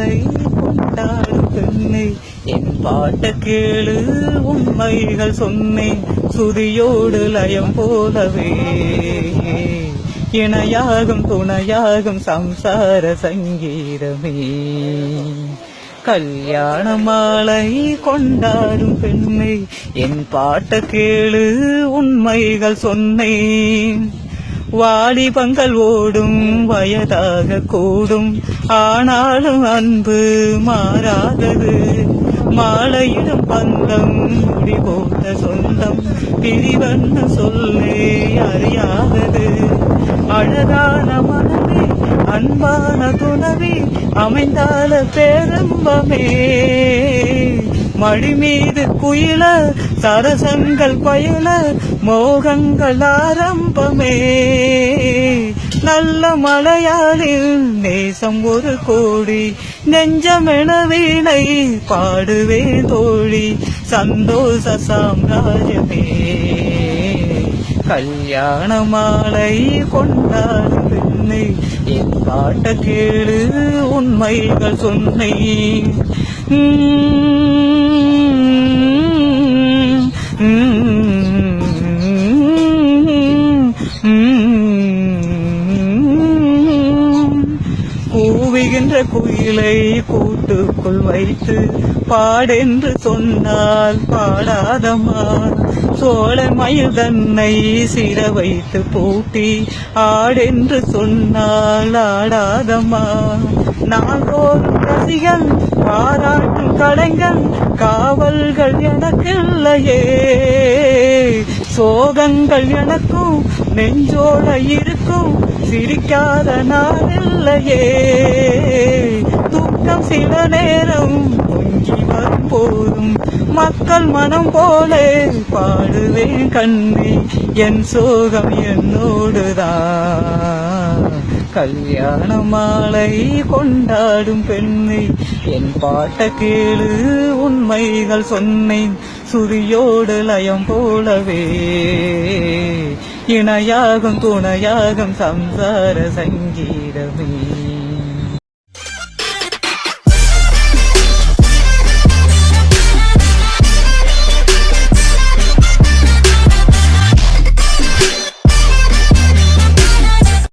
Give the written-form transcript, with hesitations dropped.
மாலை கொண்டாடும் பெண்ணை என் பாட்ட கேளு உண்மைகள் சொன்னேன் சுதியோடு லயம் போலவே இணையாகும் துணையாகும் சம்சார சங்கீதமே கல்யாண மாலை கொண்டாடும் பெண்ணை என் பாட்ட கேளு உண்மைகள் சொன்னேன் வாலிபங்கள் ஓடும் வயதாக கூடும் ஆனாலும் அன்பு மாறாதது மாலையிடும் பந்தம் முடிபோட்ட சொந்தம் பிரிவன்னு சொல்லே அறியாதது அழகான மனமே அன்பான துணவி அமைந்தால பேரம்பமே மடி மீது குயில சரசங்கள் பயில மோகங்கள் ஆரம்பமே நல்ல மலையாளில் நேசம் ஒரு கோடி நெஞ்சமென வீணை பாடுவே தோழி சந்தோஷ சாம்ராஜ்யமே கல்யாண மாலை கொண்டாடும் பெண்ணை என் பாட்ட கேளு உண்மைகள் சொன்னேன் கூவுகின்ற குயிலை கூட்டுக்குள் வைத்து பாடென்று சொன்னால் பாடாதமா சோழ மயில் தன்னை சிற வைத்து பூட்டி ஆடென்று சொன்னால் ஆடாதம்மா நாள்தோறும் ரசிகன் பாராட்டும் கலைஞன் காவல்கள் எனக்கில்லையே சோகங்கள் எனக்கும் நெஞ்சோட இருக்கும் சிரிக்காத நாளில்லையே துக்கம் சில நேரம் பொங்கி வரும் போதும் மக்கள் மனம் போலே பாடுவேன் கண்ணே என் சோகம் என்னோடுதான் கல்யாண மாலை கொண்டாடும் பெண்ணை என் பாட்ட கேளு உண்மைகள் சொன்னேன் சுரியோடு லயம் போலவே இணையாகும் துணையாகும் சம்சார சங்கீதமே